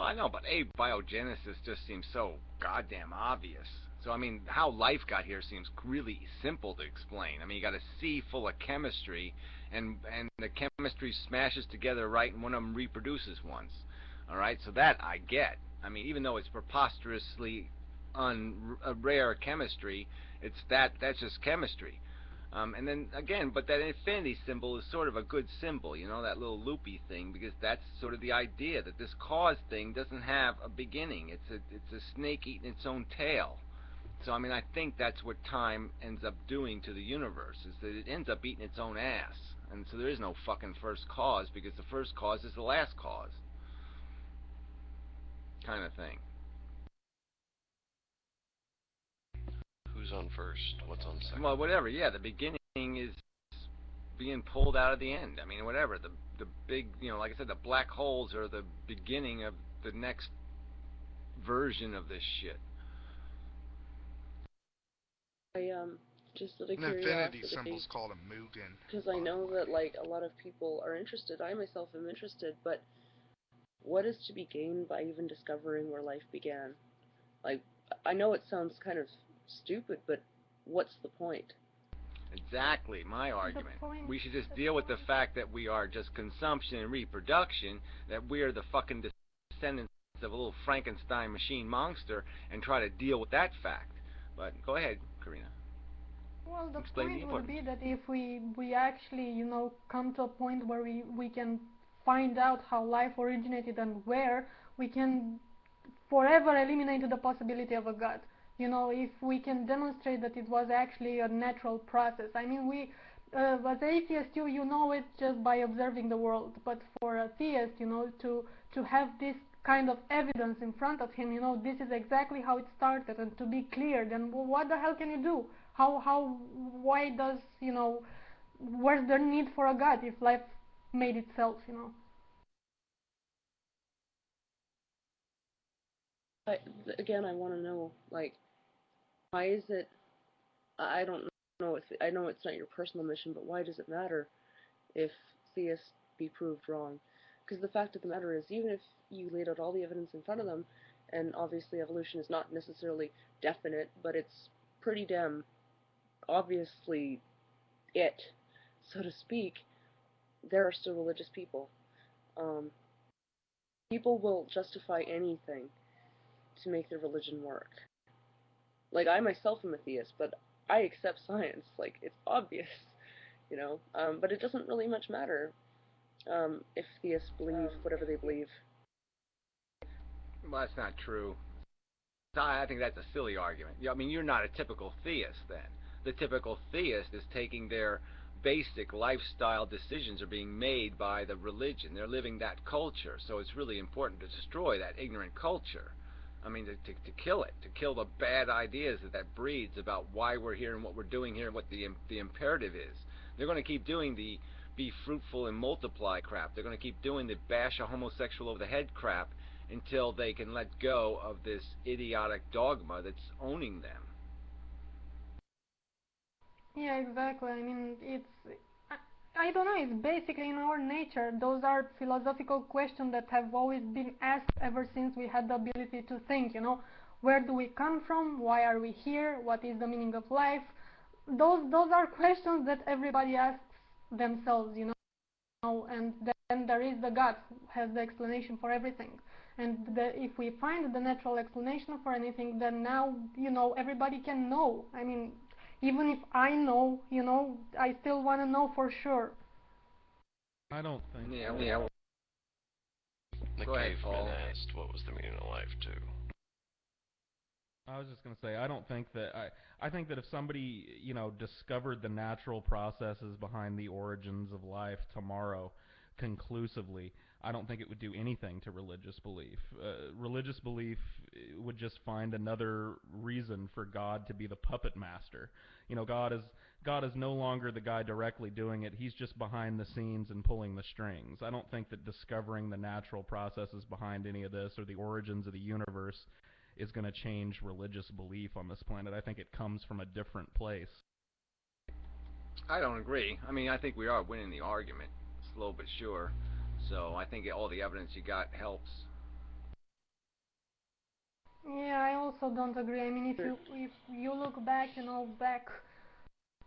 I know, but abiogenesis just seems so goddamn obvious. So, I mean, how life got here seems really simple to explain. I mean, you got a sea full of chemistry, and the chemistry smashes together right, and one of them reproduces once. All right, so that I get. I mean, even though it's preposterously rare chemistry, that's just chemistry. And then again, but that infinity symbol is sort of a good symbol, you know, that little loopy thing, because that's sort of the idea that this cause thing doesn't have a beginning. It's a snake eating its own tail. So I mean, I think that's what time ends up doing to the universe, is that it ends up eating its own ass. And so there is no fucking first cause, because the first cause is the last cause, kind of thing. Who's on first? What's on second? Well, whatever. Yeah, the beginning is being pulled out of the end. I mean, whatever. The big, you know, like I said, the black holes are the beginning of the next version of this shit. I just out of An infinity curiosity, symbol's called a Mugen. because I know that like a lot of people are interested. I myself am interested, but what is to be gained by even discovering where life began? Like, I know it sounds kind of stupid, but what's the point? Exactly, my argument. We should just deal with the fact that we are just consumption and reproduction, that we are the fucking descendants of a little Frankenstein machine monster, and try to deal with that fact. But go ahead, Karina. Well, the Explain point would be that if we actually, you know, come to a point where we can find out how life originated and where, we can forever eliminate the possibility of a God. You know, if we can demonstrate that it was actually a natural process. I mean, as atheists, you know it just by observing the world. But for a theist, you know, to have this kind of evidence in front of him, you know, this is exactly how it started, and to be clear, then what the hell can you do? Why does, you know, where's the need for a God if life made itself, you know? Again, I want to know, like, why is it, I don't know, I know it's not your personal mission, but why does it matter if theists be proved wrong? Because the fact of the matter is, even if you laid out all the evidence in front of them, and obviously evolution is not necessarily definite, but it's pretty damn obviously it, so to speak, there are still religious people. People will justify anything to make their religion work. Like, I myself am a theist, but I accept science. Like, it's obvious, you know. But it doesn't really much matter if theists believe whatever they believe. Well, that's not true. I think that's a silly argument. I mean, you're not a typical theist then. The typical theist is taking their basic lifestyle decisions are being made by the religion. They're living that culture, so it's really important to destroy that ignorant culture. I mean, to kill it, to kill the bad ideas that breeds about why we're here and what we're doing here and what the imperative is. They're going to keep doing the be fruitful and multiply crap. They're going to keep doing the bash a homosexual over the head crap until they can let go of this idiotic dogma that's owning them. Yeah, exactly. I mean, I don't know, it's basically in our nature. Those are philosophical questions that have always been asked ever since we had the ability to think, you know. Where do we come from? Why are we here? What is the meaning of life? Those are questions that everybody asks themselves, you know, and then there is the God who has the explanation for everything. And if we find the natural explanation for anything, then now, you know, everybody can know. I mean, even if I know, you know, I still want to know for sure. I don't think. Yeah. The caveman asked, "What was the meaning of life, too?" I was just going to say, I don't think that I think that if somebody, you know, discovered the natural processes behind the origins of life tomorrow conclusively, I don't think it would do anything to religious belief. Religious belief would just find another reason for God to be the puppet master. You know, God is no longer the guy directly doing it. He's just behind the scenes and pulling the strings. I don't think that discovering the natural processes behind any of this or the origins of the universe is going to change religious belief on this planet. I think it comes from a different place. I don't agree. I mean, I think we are winning the argument, slow but sure. So I think all the evidence you got helps. Yeah, I also don't agree. I mean, if you look back,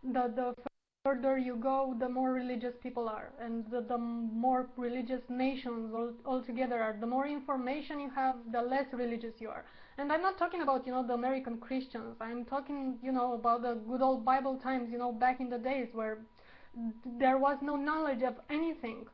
the further you go, the more religious people are, and the more religious nations altogether are. The more information you have, the less religious you are. And I'm not talking about, the American Christians. I'm talking, about the good old Bible times, back in the days where there was no knowledge of anything.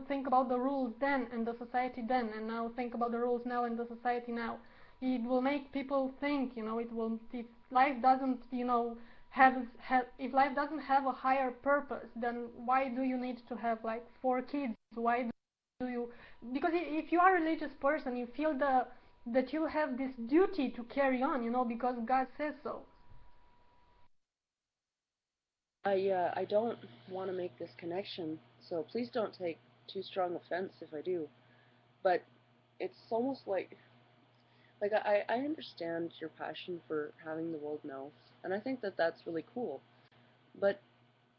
Think about the rules then and the society then, and now think about the rules now and the society now. It will make people think, if life doesn't, if life doesn't have a higher purpose, then why do you need to have like 4 kids? Why do you? Because if you are a religious person, you feel that you have this duty to carry on, because God says so. I don't want to make this connection, so please don't take too strong offense if I do. But it's almost like I understand your passion for having the world know, and I think that that's really cool. But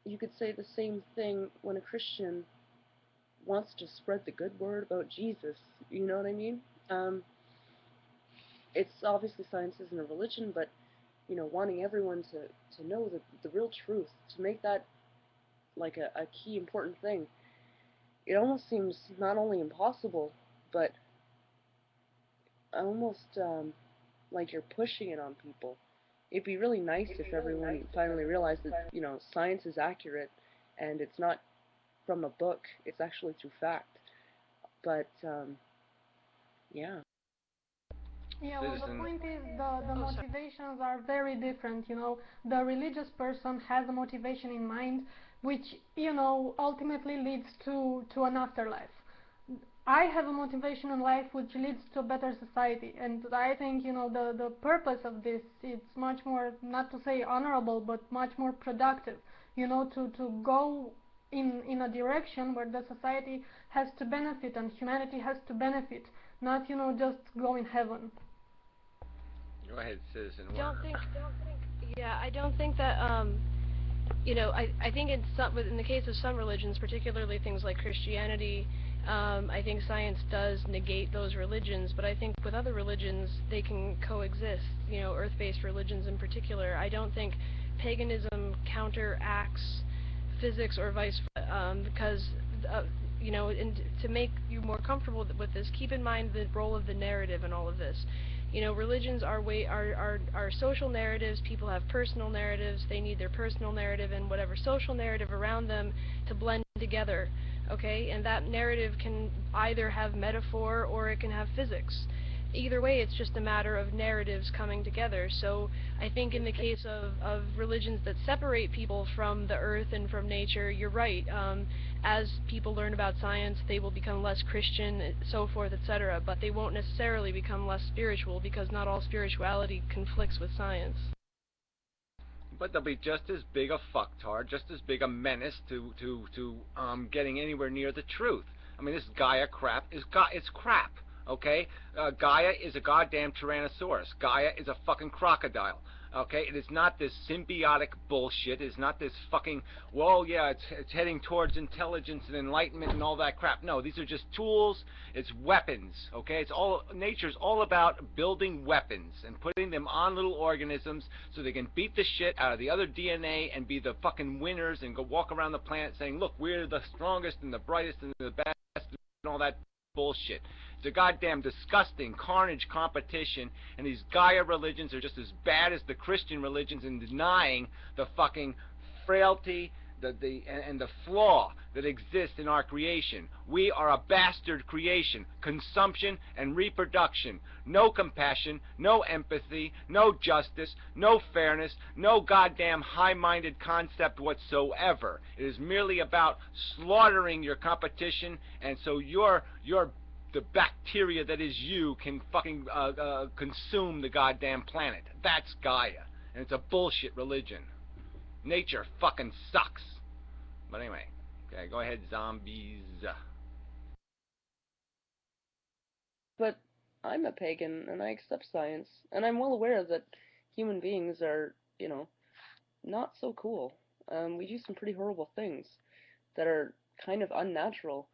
you could say the same thing when a Christian wants to spread the good word about Jesus. You know what I mean? It's obviously science isn't a religion, but wanting everyone to know the real truth, to make that like a key important thing, it almost seems not only impossible, but almost like you're pushing it on people. It'd be really nice if everyone finally realized that, science is accurate and it's not from a book, it's actually through fact. But, yeah. Yeah, well, the point is the motivations are very different. The religious person has a motivation in mind, which ultimately leads to an afterlife. I have a motivation in life which leads to a better society, and I think the purpose of this, it's much more, not to say honorable, but much more productive. To go in a direction where the society has to benefit and humanity has to benefit, not just go in heaven. Go ahead, Citizen. Yeah, I don't think that, I think in the case of some religions, particularly things like Christianity, I think science does negate those religions, but I think with other religions, they can coexist, earth-based religions in particular. I don't think paganism counteracts physics or vice versa, because, and to make you more comfortable with this, keep in mind the role of the narrative in all of this. Religions are social narratives. People have personal narratives. They need their personal narrative and whatever social narrative around them to blend together, okay? And that narrative can either have metaphor or it can have physics. Either way, it's just a matter of narratives coming together. So I think in the case of religions that separate people from the earth and from nature, you're right. As people learn about science, they will become less Christian, so forth, etc. But they won't necessarily become less spiritual, because not all spirituality conflicts with science. But they'll be just as big a fucktard, just as big a menace to getting anywhere near the truth. I mean, this Gaia crap it's crap. Okay? Gaia is a goddamn Tyrannosaurus. Gaia is a fucking crocodile. Okay? It is not this symbiotic bullshit. It is not this fucking, well, yeah, it's heading towards intelligence and enlightenment and all that crap. No, these are just tools. It's weapons. Okay? Nature's all about building weapons and putting them on little organisms so they can beat the shit out of the other DNA and be the fucking winners and go walk around the planet saying, look, we're the strongest and the brightest and the best and all that bullshit. It's a goddamn disgusting carnage competition, and these Gaia religions are just as bad as the Christian religions in denying the fucking frailty and the flaw that exists in our creation. We are a bastard creation. Consumption and reproduction. No compassion, no empathy, no justice, no fairness, no goddamn high-minded concept whatsoever. It is merely about slaughtering your competition, and so the bacteria that is you can fucking consume the goddamn planet. That's Gaia, and it's a bullshit religion. Nature fucking sucks. But anyway, okay, go ahead, zombies. But I'm a pagan, and I accept science, and I'm well aware that human beings are, not so cool. We do some pretty horrible things that are kind of unnatural.